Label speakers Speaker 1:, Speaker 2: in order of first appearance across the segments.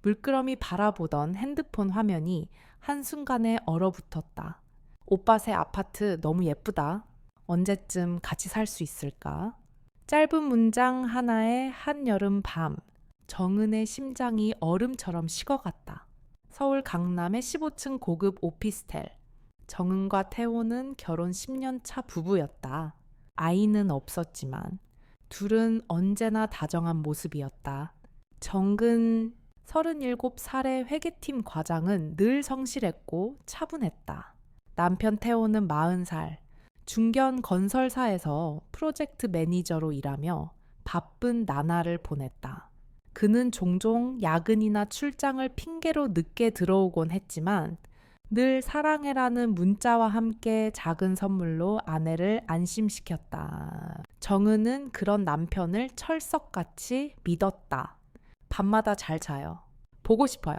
Speaker 1: 물끄러미 바라보던 핸드폰 화면이 한순간에 얼어붙었다. 오빠 새 아파트 너무 예쁘다. 언제쯤 같이 살 수 있을까? 짧은 문장 하나에 한여름 밤, 정은의 심장이 얼음처럼 식어갔다. 서울 강남의 15층 고급 오피스텔. 정은과 태호는 결혼 10년 차 부부였다. 아이는 없었지만 둘은 언제나 다정한 모습이었다. 정근 37살의 회계팀 과장은 늘 성실했고 차분했다. 남편 태호는 40살, 중견 건설사에서 프로젝트 매니저로 일하며 바쁜 나날을 보냈다. 그는 종종 야근이나 출장을 핑계로 늦게 들어오곤 했지만 늘 사랑해라는 문자와 함께 작은 선물로 아내를 안심시켰다. 정은은 그런 남편을 철석같이 믿었다. 밤마다 잘 자요. 보고 싶어요.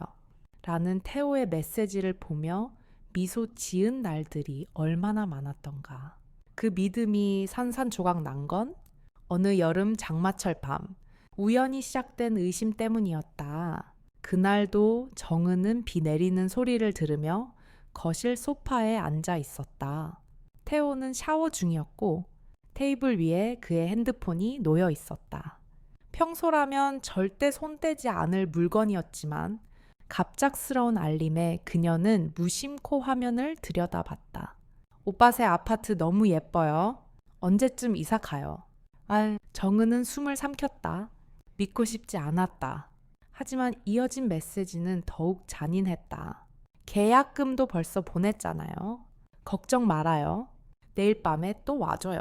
Speaker 1: 라는 태호의 메시지를 보며 미소 지은 날들이 얼마나 많았던가. 그 믿음이 산산조각 난 건 어느 여름 장마철 밤 우연히 시작된 의심 때문이었다. 그날도 정은은 비 내리는 소리를 들으며 거실 소파에 앉아 있었다. 태호는 샤워 중이었고 테이블 위에 그의 핸드폰이 놓여 있었다. 평소라면 절대 손대지 않을 물건이었지만 갑작스러운 알림에 그녀는 무심코 화면을 들여다봤다. 오빠 새 아파트 너무 예뻐요. 언제쯤 이사 가요? 정은은 숨을 삼켰다. 믿고 싶지 않았다. 하지만 이어진 메시지는 더욱 잔인했다. 계약금도 벌써 보냈잖아요. 걱정 말아요. 내일 밤에 또 와줘요.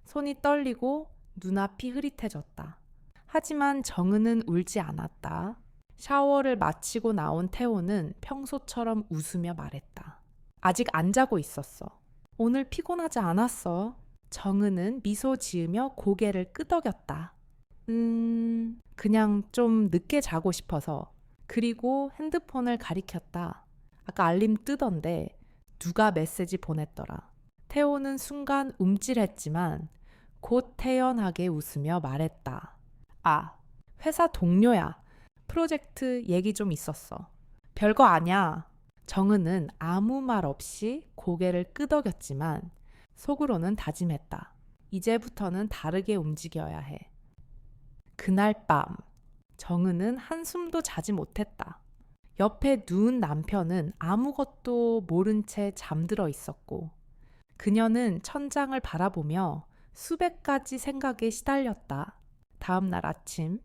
Speaker 1: 손이 떨리고 눈앞이 흐릿해졌다. 하지만 정은은 울지 않았다. 샤워를 마치고 나온 태호는 평소처럼 웃으며 말했다. 아직 안 자고 있었어. 오늘 피곤하지 않았어. 정은은 미소 지으며 고개를 끄덕였다. 그냥 좀 늦게 자고 싶어서. 그리고 핸드폰을 가리켰다. 아까 알림 뜨던데 누가 메시지 보냈더라. 태호는 순간 움찔했지만 곧 태연하게 웃으며 말했다. 회사 동료야. 프로젝트 얘기 좀 있었어. 별거 아냐. 정은은 아무 말 없이 고개를 끄덕였지만 속으로는 다짐했다. 이제부터는 다르게 움직여야 해. 그날 밤 정은은 한숨도 자지 못했다. 옆에 누운 남편은 아무것도 모른 채 잠들어 있었고 그녀는 천장을 바라보며 수백 가지 생각에 시달렸다. 다음 날 아침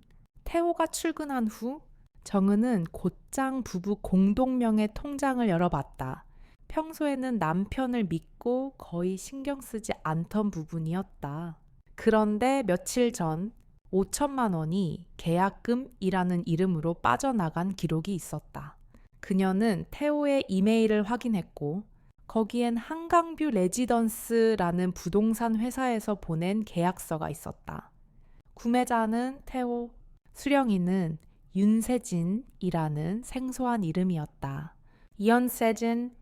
Speaker 1: 태호가 출근한 후 정은은 곧장 부부 공동명의 통장을 열어봤다. 평소에는 남편을 믿고 거의 신경 쓰지 않던 부분이었다. 그런데 며칠 전 5천만 원이 계약금이라는 이름으로 빠져나간 기록이 있었다. 그녀는 태호의 이메일을 확인했고 거기엔 한강뷰 레지던스라는 부동산 회사에서 보낸 계약서가 있었다. 구매자는 태호, 수령인은 윤세진이라는 생소한 이름이었다. 이현세진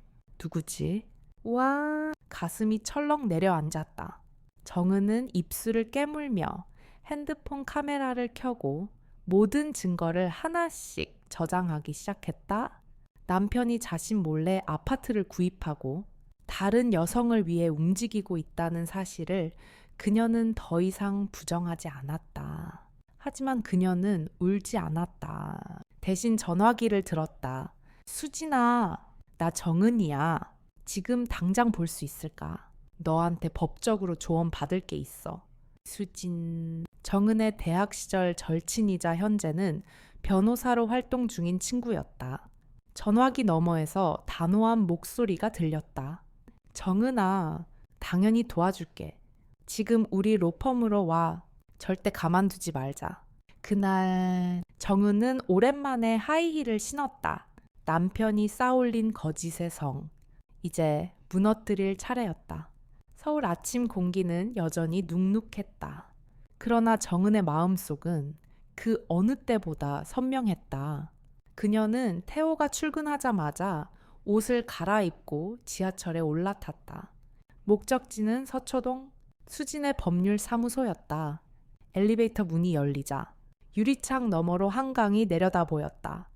Speaker 1: 누구지? 와, 가슴이 철렁 내려앉았다. 정은은 입술을 깨물며 핸드폰 카메라를 켜고 모든 증거를 하나씩 저장하기 시작했다. 남편이 자신 몰래 아파트를 구입하고 다른 여성을 위해 움직이고 있다는 사실을 그녀는 더 이상 부정하지 않았다. 하지만 그녀는 울지 않았다. 대신 전화기를 들었다. 수진아, 나 정은이야. 지금 당장 볼 수 있을까? 너한테 법적으로 조언 받을 게 있어. 수진. 정은의 대학 시절 절친이자 현재는 변호사로 활동 중인 친구였다. 전화기 너머에서 단호한 목소리가 들렸다. 정은아, 당연히 도와줄게. 지금 우리 로펌으로 와. 절대 가만두지 말자. 그날 정은은 오랜만에 하이힐을 신었다. 남편이 쌓아올린 거짓의 성. 이제 무너뜨릴 차례였다. 서울 아침 공기는 여전히 눅눅했다. 그러나 정은의 마음속은 그 어느 때보다 선명했다. 그녀는 태호가 출근하자마자 옷을 갈아입고 지하철에 올라탔다. 목적지는 서초동 수진의 법률사무소였다. 엘리베이터 문이 열리자 유리창 너머로 한강이 내려다 보였다.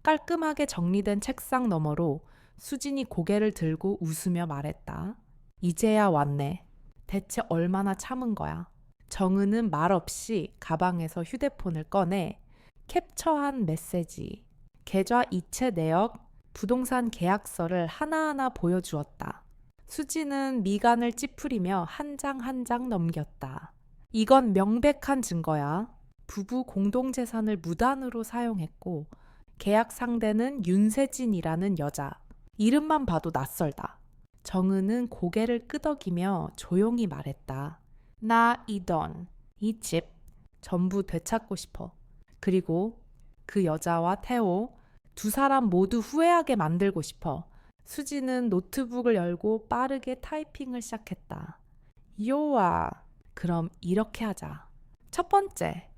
Speaker 1: 깔끔하게 정리된 책상 너머로 수진이 고개를 들고 웃으며 말했다. 이제야 왔네. 대체 얼마나 참은 거야. 정은은 말없이 가방에서 휴대폰을 꺼내 캡처한 메시지, 계좌 이체 내역, 부동산 계약서를 하나하나 보여주었다. 수지는 미간을 찌푸리며 한 장 한 장 넘겼다. 이건 명백한 증거야. 부부 공동재산을 무단으로 사용했고 계약 상대는 윤세진이라는 여자. 이름만 봐도 낯설다. 정은은 고개를 끄덕이며 조용히 말했다. 나 이 돈, 이 집 전부 되찾고 싶어. 그리고 그 여자와 태호 두 사람 모두 후회하게 만들고 싶어. 수지는 노트북을 열고 빠르게 타이핑을 시작했다. 요아, 그럼 이렇게 하자. 첫 번째,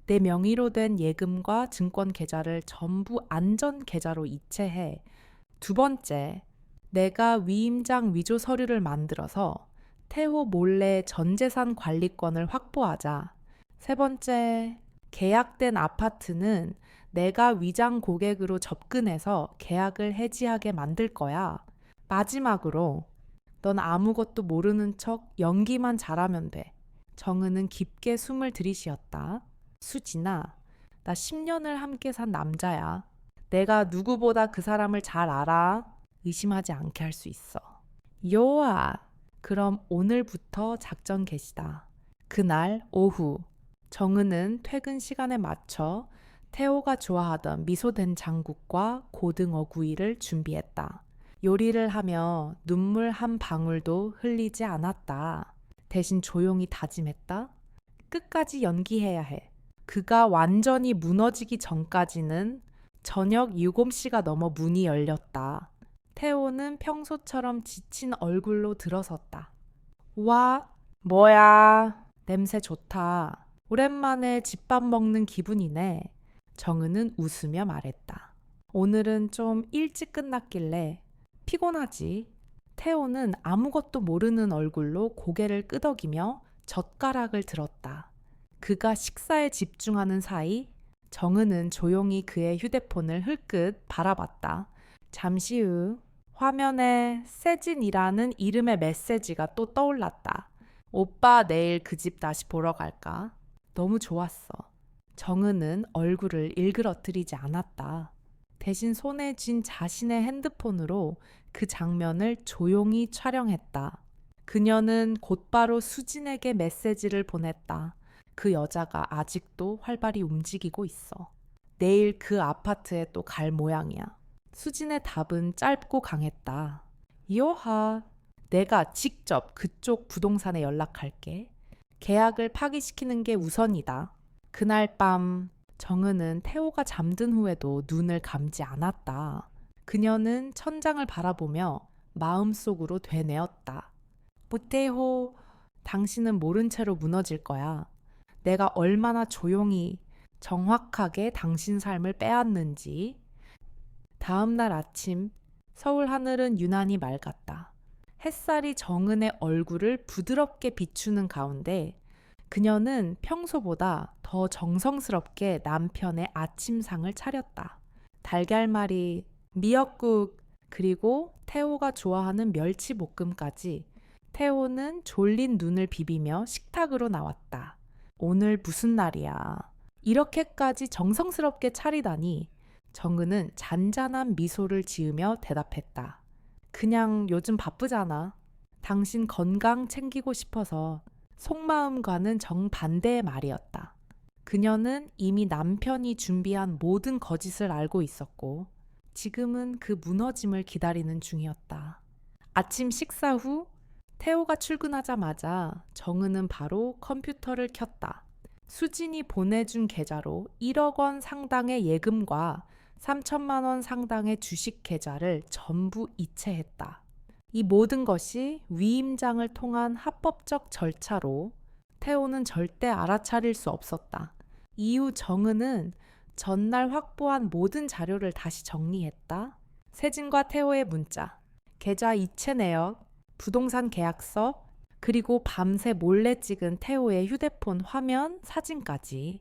Speaker 1: 내 명의로 된 예금과 증권 계좌를 전부 안전 계좌로 이체해. 두 번째, 내가 위임장 위조 서류를 만들어서 태호 몰래 전재산 관리권을 확보하자. 세 번째, 계약된 아파트는 내가 위장 고객으로 접근해서 계약을 해지하게 만들 거야. 마지막으로, 넌 아무것도 모르는 척 연기만 잘하면 돼. 정은은 깊게 숨을 들이쉬었다. 수진아, 나 10년을 함께 산 남자야. 내가 누구보다 그 사람을 잘 알아. 의심하지 않게 할 수 있어. 요아, 그럼 오늘부터 작전 개시다. 그날 오후, 정은은 퇴근 시간에 맞춰 태호가 좋아하던 미소된 장국과 고등어 구이를 준비했다. 요리를 하며 눈물 한 방울도 흘리지 않았다. 대신 조용히 다짐했다. 끝까지 연기해야 해. 그가 완전히 무너지기 전까지는 저녁 7시가 넘어 문이 열렸다. 태호는 평소처럼 지친 얼굴로 들어섰다. 와, 뭐야? 냄새 좋다. 오랜만에 집밥 먹는 기분이네. 정은은 웃으며 말했다. 오늘은 좀 일찍 끝났길래 피곤하지. 태호는 아무것도 모르는 얼굴로 고개를 끄덕이며 젓가락을 들었다. 그가 식사에 집중하는 사이 정은은 조용히 그의 휴대폰을 흘끗 바라봤다. 잠시 후 화면에 세진이라는 이름의 메시지가 또 떠올랐다. 오빠 내일 그 집 다시 보러 갈까? 너무 좋았어. 정은은 얼굴을 일그러뜨리지 않았다. 대신 손에 쥔 자신의 핸드폰으로 그 장면을 조용히 촬영했다. 그녀는 곧바로 수진에게 메시지를 보냈다. 그 여자가 아직도 활발히 움직이고 있어. 내일 그 아파트에 또 갈 모양이야. 수진의 답은 짧고 강했다. 요하, 내가 직접 그쪽 부동산에 연락할게. 계약을 파기시키는 게 우선이다. 그날 밤 정은은 태호가 잠든 후에도 눈을 감지 않았다. 그녀는 천장을 바라보며 마음속으로 되뇌었다. 모태호, 당신은 모른 채로 무너질 거야. 내가 얼마나 조용히 정확하게 당신 삶을 빼앗는지. 다음 날 아침 서울 하늘은 유난히 맑았다. 햇살이 정은의 얼굴을 부드럽게 비추는 가운데 그녀는 평소보다 더 정성스럽게 남편의 아침상을 차렸다. 달걀말이, 미역국, 그리고 태호가 좋아하는 멸치볶음까지. 태호는 졸린 눈을 비비며 식탁으로 나왔다. 오늘 무슨 날이야? 이렇게까지 정성스럽게 차리다니. 정은은 잔잔한 미소를 지으며 대답했다. 그냥 요즘 바쁘잖아. 당신 건강 챙기고 싶어서. 속마음과는 정반대의 말이었다. 그녀는 이미 남편이 준비한 모든 거짓을 알고 있었고 지금은 그 무너짐을 기다리는 중이었다. 아침 식사 후 태호가 출근하자마자 정은은 바로 컴퓨터를 켰다. 수진이 보내준 계좌로 1억 원 상당의 예금과 3천만 원 상당의 주식 계좌를 전부 이체했다. 이 모든 것이 위임장을 통한 합법적 절차로 태호는 절대 알아차릴 수 없었다. 이후 정은은 전날 확보한 모든 자료를 다시 정리했다. 세진과 태호의 문자, 계좌 이체 내역, 부동산 계약서, 그리고 밤새 몰래 찍은 태호의 휴대폰 화면, 사진까지.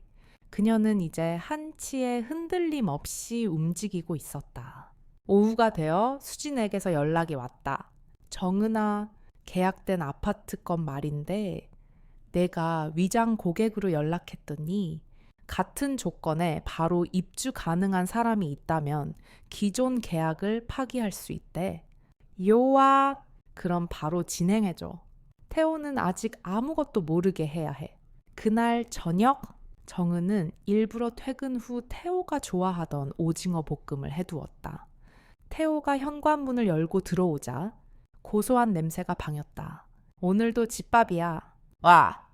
Speaker 1: 그녀는 이제 한치의 흔들림 없이 움직이고 있었다. 오후가 되어 수진에게서 연락이 왔다. 정은아, 계약된 아파트 건 말인데 내가 위장 고객으로 연락했더니 같은 조건에 바로 입주 가능한 사람이 있다면 기존 계약을 파기할 수 있대. 요아, 그럼 바로 진행해줘. 태호는 아직 아무것도 모르게 해야 해. 그날 저녁, 정은은 일부러 퇴근 후 태호가 좋아하던 오징어 볶음을 해두었다. 태호가 현관문을 열고 들어오자 고소한 냄새가 방했다. 오늘도 집밥이야. 와!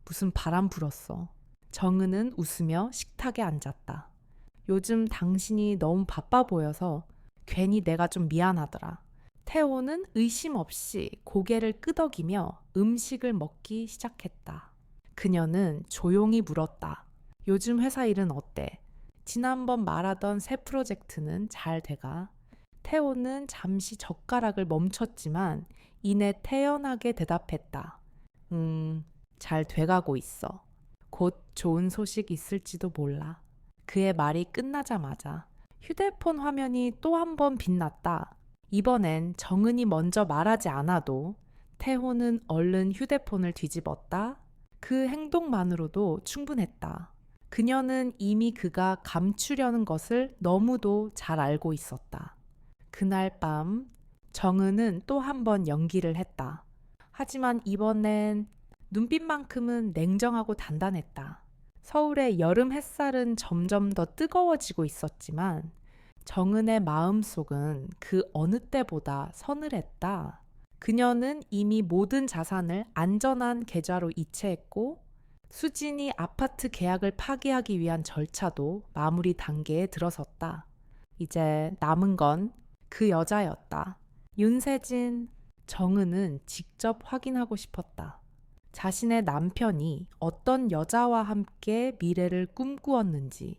Speaker 1: 무슨 바람 불었어. 정은은 웃으며 식탁에 앉았다. 요즘 당신이 너무 바빠 보여서 괜히 내가 좀 미안하더라. 태호는 의심 없이 고개를 끄덕이며 음식을 먹기 시작했다. 그녀는 조용히 물었다. 요즘 회사 일은 어때? 지난번 말하던 새 프로젝트는 잘 돼가? 태호는 잠시 젓가락을 멈췄지만 이내 태연하게 대답했다. 잘 돼가고 있어. 곧 좋은 소식 있을지도 몰라. 그의 말이 끝나자마자 휴대폰 화면이 또 한 번 빛났다. 이번엔 정은이 먼저 말하지 않아도 태호는 얼른 휴대폰을 뒤집었다. 그 행동만으로도 충분했다. 그녀는 이미 그가 감추려는 것을 너무도 잘 알고 있었다. 그날 밤 정은은 또 한 번 연기를 했다. 하지만 이번엔 눈빛만큼은 냉정하고 단단했다. 서울의 여름 햇살은 점점 더 뜨거워지고 있었지만 정은의 마음속은 그 어느 때보다 서늘했다. 그녀는 이미 모든 자산을 안전한 계좌로 이체했고 수진이 아파트 계약을 파기하기 위한 절차도 마무리 단계에 들어섰다. 이제 남은 건 그 여자였다. 윤세진. 정은은 직접 확인하고 싶었다. 자신의 남편이 어떤 여자와 함께 미래를 꿈꾸었는지,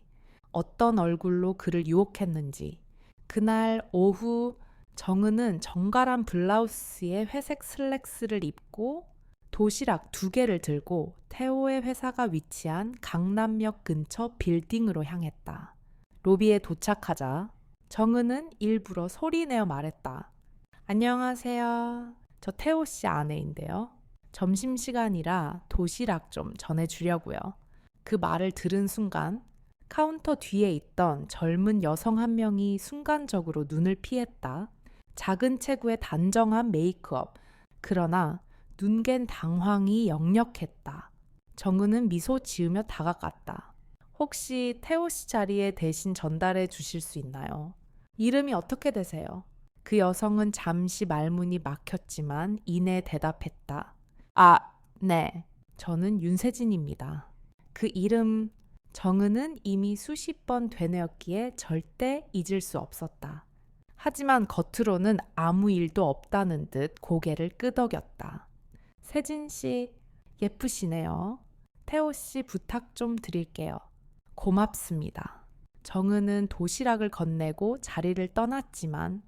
Speaker 1: 어떤 얼굴로 그를 유혹했는지. 그날 오후 정은은 정갈한 블라우스에 회색 슬랙스를 입고 도시락 2개를 들고 태호의 회사가 위치한 강남역 근처 빌딩으로 향했다. 로비에 도착하자 정은은 일부러 소리내어 말했다. 안녕하세요. 저 태호 씨 아내인데요. 점심시간이라 도시락 좀 전해주려고요. 그 말을 들은 순간 카운터 뒤에 있던 젊은 여성 한 명이 순간적으로 눈을 피했다. 작은 체구의 단정한 메이크업. 그러나 눈갠 당황이 역력했다. 정은은 미소 지으며 다가갔다. 혹시 태호 씨 자리에 대신 전달해 주실 수 있나요? 이름이 어떻게 되세요? 그 여성은 잠시 말문이 막혔지만 이내 대답했다. 아, 네. 저는 윤세진입니다. 그 이름 정은은 이미 수십 번 되뇌었기에 절대 잊을 수 없었다. 하지만 겉으로는 아무 일도 없다는 듯 고개를 끄덕였다. 세진 씨, 예쁘시네요. 태호 씨 부탁 좀 드릴게요. 고맙습니다. 정은은 도시락을 건네고 자리를 떠났지만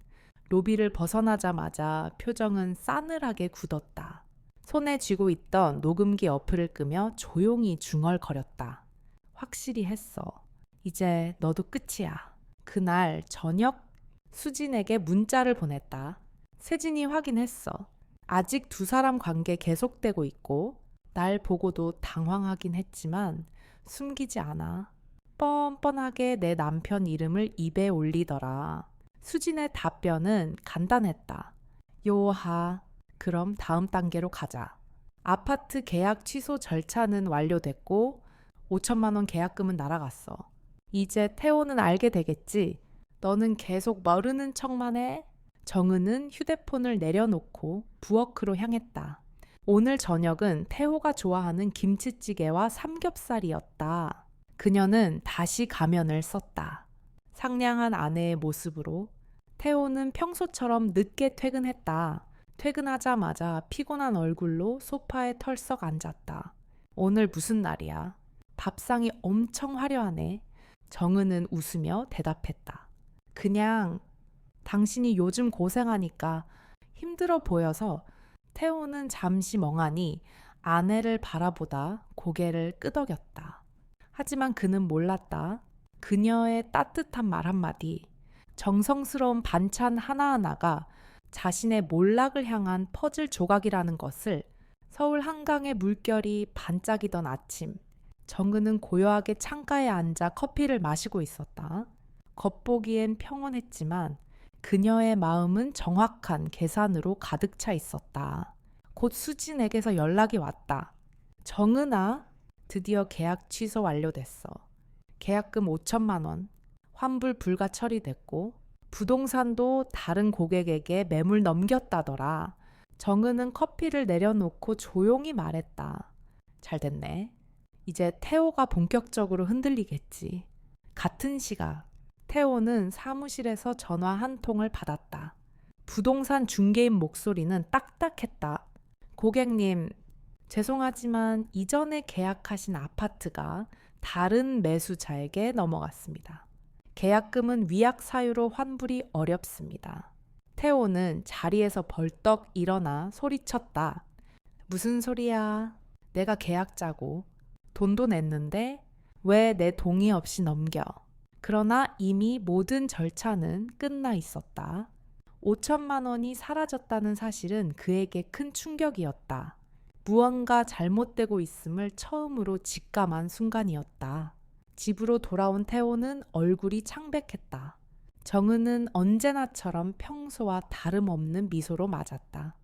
Speaker 1: 로비를 벗어나자마자 표정은 싸늘하게 굳었다. 손에 쥐고 있던 녹음기 어플을 끄며 조용히 중얼거렸다. 확실히 했어. 이제 너도 끝이야. 그날 저녁 수진에게 문자를 보냈다. 세진이 확인했어. 아직 2사람 관계 계속되고 있고 날 보고도 당황하긴 했지만 숨기지 않아. 뻔뻔하게 내 남편 이름을 입에 올리더라. 수진의 답변은 간단했다. 요하, 그럼 다음 단계로 가자. 아파트 계약 취소 절차는 완료됐고 5천만 원 계약금은 날아갔어. 이제 태호는 알게 되겠지. 너는 계속 모르는 척만 해. 정은은 휴대폰을 내려놓고 부엌으로 향했다. 오늘 저녁은 태호가 좋아하는 김치찌개와 삼겹살이었다. 그녀는 다시 가면을 썼다. 상냥한 아내의 모습으로 태호는 평소처럼 늦게 퇴근했다. 퇴근하자마자 피곤한 얼굴로 소파에 털썩 앉았다. 오늘 무슨 날이야? 밥상이 엄청 화려하네. 정은은 웃으며 대답했다. 그냥 당신이 요즘 고생하니까 힘들어 보여서. 태호는 잠시 멍하니 아내를 바라보다 고개를 끄덕였다. 하지만 그는 몰랐다. 그녀의 따뜻한 말 한마디, 정성스러운 반찬 하나하나가 자신의 몰락을 향한 퍼즐 조각이라는 것을 서울 한강의 물결이 반짝이던 아침, 정은은 고요하게 창가에 앉아 커피를 마시고 있었다. 겉보기엔 평온했지만 그녀의 마음은 정확한 계산으로 가득 차 있었다. 곧 수진에게서 연락이 왔다. 정은아, 드디어 계약 취소 완료됐어. 계약금 5천만 원, 환불 불가 처리됐고 부동산도 다른 고객에게 매물 넘겼다더라. 정은은 커피를 내려놓고 조용히 말했다. 잘 됐네. 이제 태호가 본격적으로 흔들리겠지. 같은 시각, 태호는 사무실에서 전화 한 통을 받았다. 부동산 중개인 목소리는 딱딱했다. 고객님, 죄송하지만 이전에 계약하신 아파트가 다른 매수자에게 넘어갔습니다. 계약금은 위약 사유로 환불이 어렵습니다. 태호는 자리에서 벌떡 일어나 소리쳤다. 무슨 소리야? 내가 계약자고 돈도 냈는데 왜 내 동의 없이 넘겨? 그러나 이미 모든 절차는 끝나 있었다. 5천만 원이 사라졌다는 사실은 그에게 큰 충격이었다. 무언가 잘못되고 있음을 처음으로 직감한 순간이었다. 집으로 돌아온 태호는 얼굴이 창백했다. 정은은 언제나처럼 평소와 다름없는 미소로 맞았다.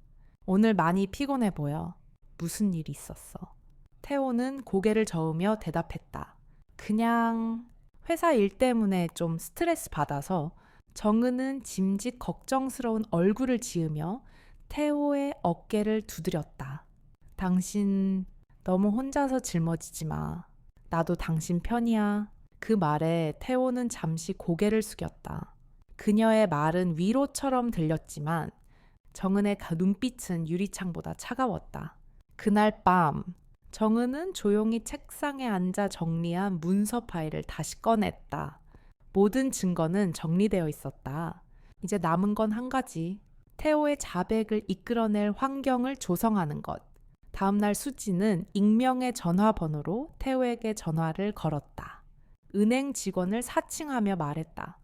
Speaker 1: 오늘 많이 피곤해 보여. 무슨 일 있었어? 태호는 고개를 저으며 대답했다. 그냥 회사 일 때문에 좀 스트레스 받아서. 정은은 짐짓 걱정스러운 얼굴을 지으며 태호의 어깨를 두드렸다. 당신 너무 혼자서 짊어지지 마. 나도 당신 편이야. 그 말에 태호는 잠시 고개를 숙였다. 그녀의 말은 위로처럼 들렸지만 정은의 눈빛은 유리창보다 차가웠다. 그날 밤 정은은 조용히 책상에 앉아 정리한 문서 파일을 다시 꺼냈다. 모든 증거는 정리되어 있었다. 이제 남은 건 한 가지. 태호의 자백을 이끌어낼 환경을 조성하는 것. 다음날 수지는 익명의 전화번호로 태호에게 전화를 걸었다. 은행 직원을 사칭하며 말했다.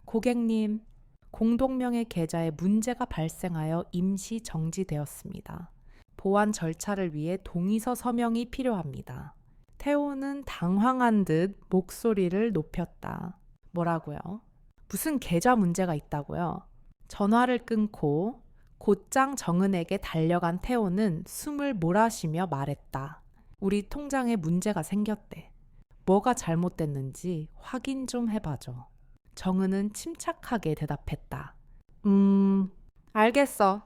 Speaker 1: 고객님, 공동명의 계좌에 문제가 발생하여 임시 정지되었습니다. 보안 절차를 위해 동의서 서명이 필요합니다. 태호는 당황한 듯 목소리를 높였다. 뭐라고요? 무슨 계좌 문제가 있다고요? 전화를 끊고 곧장 정은에게 달려간 태호는 숨을 몰아쉬며 말했다. 우리 통장에 문제가 생겼대. 뭐가 잘못됐는지 확인 좀 해봐줘. 정은은 침착하게 대답했다. 알겠어.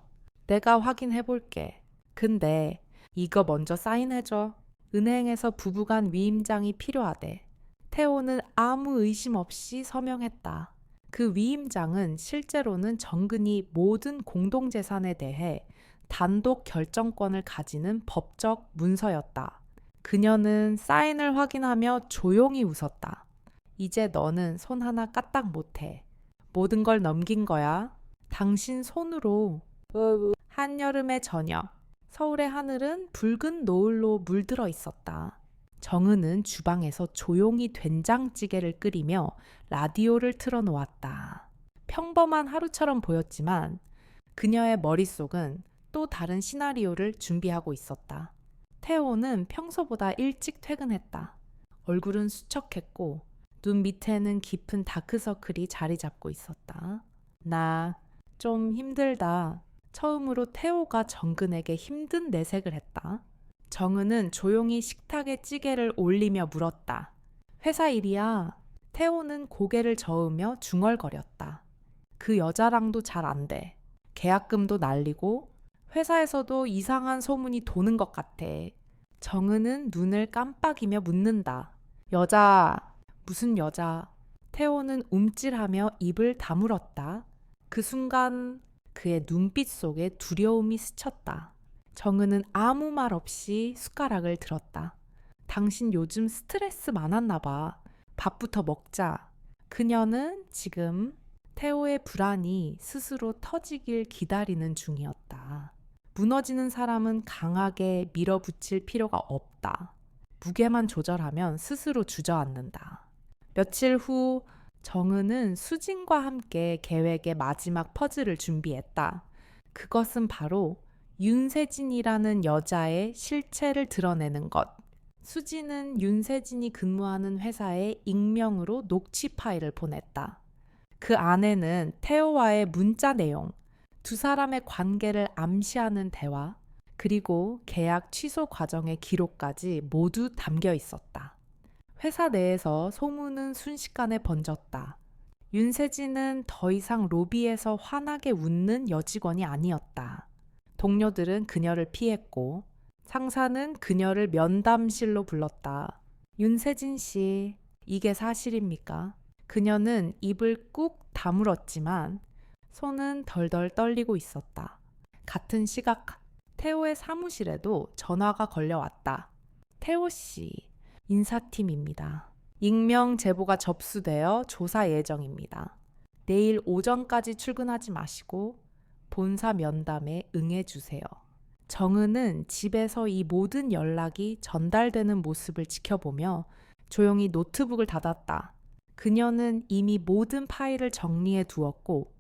Speaker 1: 내가 확인해볼게. 근데 이거 먼저 사인해줘. 은행에서 부부간 위임장이 필요하대. 태호는 아무 의심 없이 서명했다. 그 위임장은 실제로는 정근이 모든 공동재산에 대해 단독 결정권을 가지는 법적 문서였다. 그녀는 사인을 확인하며 조용히 웃었다. 이제 너는 손 하나 까딱 못해. 모든 걸 넘긴 거야. 당신 손으로. 한여름의 저녁, 서울의 하늘은 붉은 노을로 물들어 있었다. 정은은 주방에서 조용히 된장찌개를 끓이며 라디오를 틀어놓았다. 평범한 하루처럼 보였지만 그녀의 머릿속은 또 다른 시나리오를 준비하고 있었다. 태호는 평소보다 일찍 퇴근했다. 얼굴은 수척했고 눈 밑에는 깊은 다크서클이 자리 잡고 있었다. 나 좀 힘들다. 처음으로 태호가 정근에게 힘든 내색을 했다. 정은은 조용히 식탁에 찌개를 올리며 물었다. 회사 일이야. 태호는 고개를 저으며 중얼거렸다. 그 여자랑도 잘 안 돼. 계약금도 날리고 회사에서도 이상한 소문이 도는 것 같아. 정은은 눈을 깜빡이며 묻는다. 여자, 무슨 여자? 태호는 움찔하며 입을 다물었다. 그 순간 그의 눈빛 속에 두려움이 스쳤다. 정은은 아무 말 없이 숟가락을 들었다. 당신 요즘 스트레스 많았나 봐. 밥부터 먹자. 그녀는 지금 태호의 불안이 스스로 터지길 기다리는 중이었다. 무너지는 사람은 강하게 밀어붙일 필요가 없다. 무게만 조절하면 스스로 주저앉는다. 며칠 후 정은은 수진과 함께 계획의 마지막 퍼즐을 준비했다. 그것은 바로 윤세진이라는 여자의 실체를 드러내는 것. 수진은 윤세진이 근무하는 회사에 익명으로 녹취 파일을 보냈다. 그 안에는 태호와의 문자 내용, 두 사람의 관계를 암시하는 대화, 그리고 계약 취소 과정의 기록까지 모두 담겨 있었다. 회사 내에서 소문은 순식간에 번졌다. 윤세진은 더 이상 로비에서 환하게 웃는 여직원이 아니었다. 동료들은 그녀를 피했고 상사는 그녀를 면담실로 불렀다. 윤세진 씨, 이게 사실입니까? 그녀는 입을 꾹 다물었지만 손은 덜덜 떨리고 있었다. 같은 시각 태호의 사무실에도 전화가 걸려왔다. 태호 씨, 인사팀입니다. 익명 제보가 접수되어 조사 예정입니다. 내일 오전까지 출근하지 마시고 본사 면담에 응해주세요. 정은은 집에서 이 모든 연락이 전달되는 모습을 지켜보며 조용히 노트북을 닫았다. 그녀는 이미 모든 파일을 정리해 두었고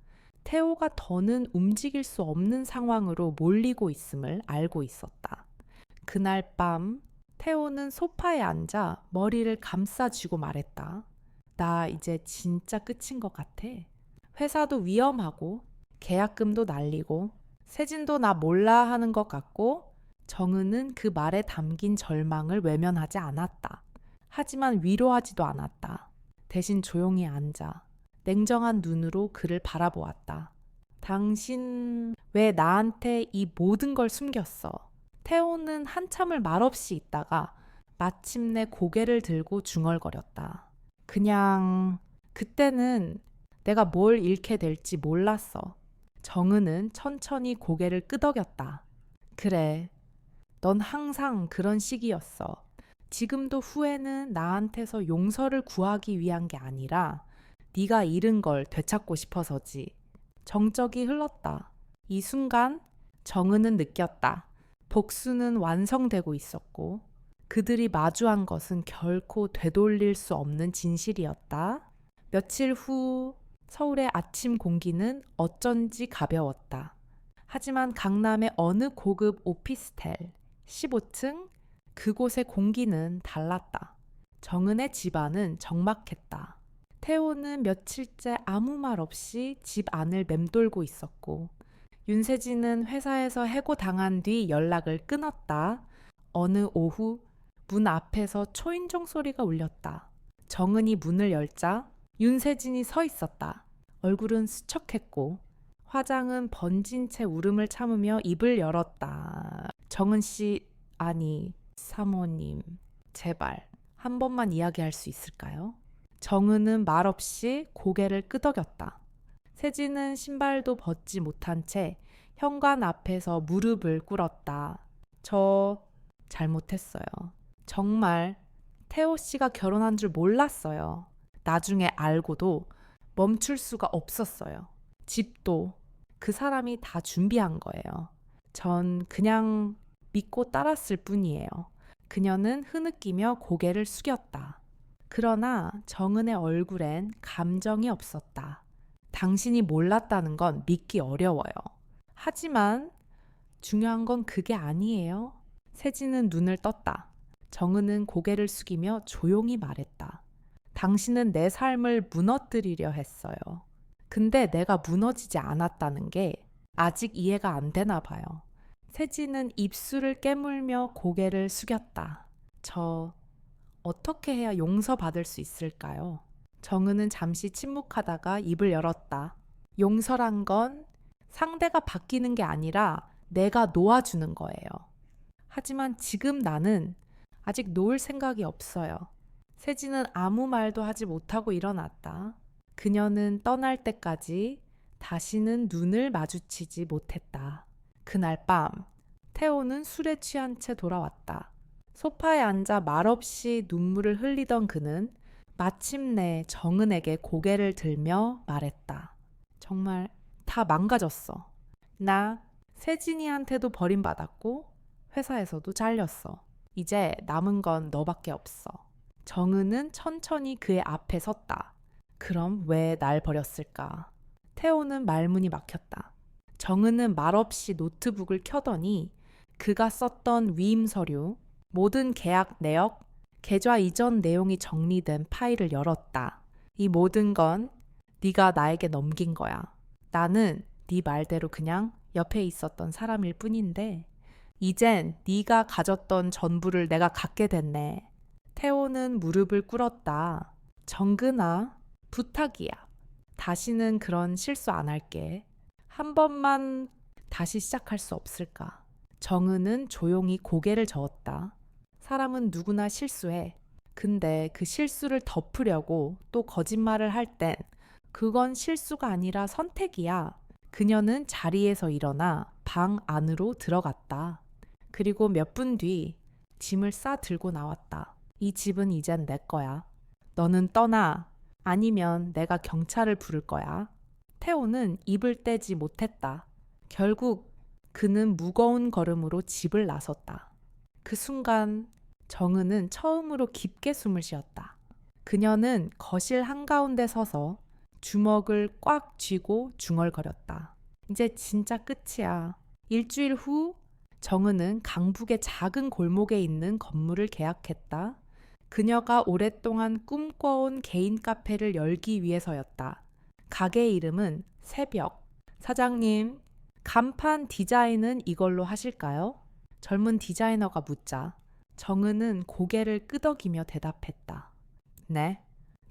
Speaker 1: 태호가 더는 움직일 수 없는 상황으로 몰리고 있음을 알고 있었다. 그날 밤 태호는 소파에 앉아 머리를 감싸쥐고 말했다. 나 이제 진짜 끝인 것 같아. 회사도 위험하고 계약금도 날리고 세진도 나 몰라 하는 것 같고 정은은 그 말에 담긴 절망을 외면하지 않았다. 하지만 위로하지도 않았다. 대신 조용히 앉아 냉정한 눈으로 그를 바라보았다. 당신 왜 나한테 이 모든 걸 숨겼어? 태호는 한참을 말없이 있다가 마침내 고개를 들고 중얼거렸다. 그냥 그때는 내가 뭘 잃게 될지 몰랐어. 정은은 천천히 고개를 끄덕였다. 그래, 넌 항상 그런 식이었어. 지금도 후회는 나한테서 용서를 구하기 위한 게 아니라 네가 잃은 걸 되찾고 싶어서지. 정적이 흘렀다. 이 순간 정은은 느꼈다. 복수는 완성되고 있었고 그들이 마주한 것은 결코 되돌릴 수 없는 진실이었다. 며칠 후 서울의 아침 공기는 어쩐지 가벼웠다. 하지만 강남의 어느 고급 오피스텔 15층 그곳의 공기는 달랐다. 정은의 집안은 적막했다. 태호는 며칠째 아무 말 없이 집 안을 맴돌고 있었고 윤세진은 회사에서 해고당한 뒤 연락을 끊었다. 어느 오후 문 앞에서 초인종 소리가 울렸다. 정은이 문을 열자 윤세진이 서 있었다. 얼굴은 수척했고 화장은 번진 채 울음을 참으며 입을 열었다. 정은 씨, 아니 사모님, 제발 한 번만 이야기할 수 있을까요? 정은은 말없이 고개를 끄덕였다. 세진은 신발도 벗지 못한 채 현관 앞에서 무릎을 꿇었다. 저 잘못했어요. 정말 태호 씨가 결혼한 줄 몰랐어요. 나중에 알고도 멈출 수가 없었어요. 집도 그 사람이 다 준비한 거예요. 전 그냥 믿고 따랐을 뿐이에요. 그녀는 흐느끼며 고개를 숙였다. 그러나 정은의 얼굴엔 감정이 없었다. 당신이 몰랐다는 건 믿기 어려워요. 하지만 중요한 건 그게 아니에요. 세진은 눈을 떴다. 정은은 고개를 숙이며 조용히 말했다. 당신은 내 삶을 무너뜨리려 했어요. 근데 내가 무너지지 않았다는 게 아직 이해가 안 되나 봐요. 세진은 입술을 깨물며 고개를 숙였다. 저 어떻게 해야 용서받을 수 있을까요? 정은은 잠시 침묵하다가 입을 열었다. 용서란 건 상대가 바뀌는 게 아니라 내가 놓아주는 거예요. 하지만 지금 나는 아직 놓을 생각이 없어요. 세진은 아무 말도 하지 못하고 일어났다. 그녀는 떠날 때까지 다시는 눈을 마주치지 못했다. 그날 밤, 태호는 술에 취한 채 돌아왔다. 소파에 앉아 말없이 눈물을 흘리던 그는 마침내 정은에게 고개를 들며 말했다. 정말 다 망가졌어. 나 세진이한테도 버림받았고 회사에서도 잘렸어. 이제 남은 건 너밖에 없어. 정은은 천천히 그의 앞에 섰다. 그럼 왜 날 버렸을까? 태호는 말문이 막혔다. 정은은 말없이 노트북을 켜더니 그가 썼던 위임 서류, 모든 계약 내역, 계좌 이전 내용이 정리된 파일을 열었다. 이 모든 건 네가 나에게 넘긴 거야. 나는 네 말대로 그냥 옆에 있었던 사람일 뿐인데 이젠 네가 가졌던 전부를 내가 갖게 됐네. 태호는 무릎을 꿇었다. 정근아, 부탁이야. 다시는 그런 실수 안 할게. 한 번만 다시 시작할 수 없을까? 정은은 조용히 고개를 저었다. 사람은 누구나 실수해. 근데 그 실수를 덮으려고 또 거짓말을 할 땐 그건 실수가 아니라 선택이야. 그녀는 자리에서 일어나 방 안으로 들어갔다. 그리고 몇 분 뒤 짐을 싸 들고 나왔다. 이 집은 이젠 내 거야. 너는 떠나. 아니면 내가 경찰을 부를 거야. 태호는 입을 떼지 못했다. 결국 그는 무거운 걸음으로 집을 나섰다. 그 순간 정은은 처음으로 깊게 숨을 쉬었다. 그녀는 거실 한가운데 서서 주먹을 꽉 쥐고 중얼거렸다. 이제 진짜 끝이야. 일주일 후 정은은 강북의 작은 골목에 있는 건물을 계약했다. 그녀가 오랫동안 꿈꿔온 개인 카페를 열기 위해서였다. 가게 이름은 새벽. 사장님, 간판 디자인은 이걸로 하실까요? 젊은 디자이너가 묻자 정은은 고개를 끄덕이며 대답했다. 네.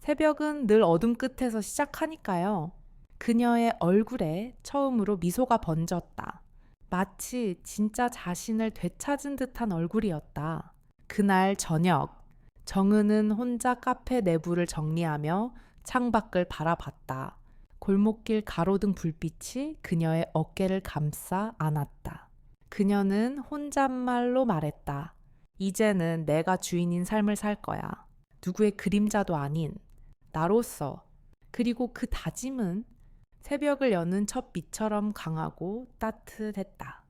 Speaker 1: 새벽은 늘 어둠 끝에서 시작하니까요. 그녀의 얼굴에 처음으로 미소가 번졌다. 마치 진짜 자신을 되찾은 듯한 얼굴이었다. 그날 저녁, 정은은 혼자 카페 내부를 정리하며 창밖을 바라봤다. 골목길 가로등 불빛이 그녀의 어깨를 감싸 안았다. 그녀는 혼잣말로 말했다. 이제는 내가 주인인 삶을 살 거야. 누구의 그림자도 아닌 나로서. 그리고 그 다짐은 새벽을 여는 첫 빛처럼 강하고 따뜻했다.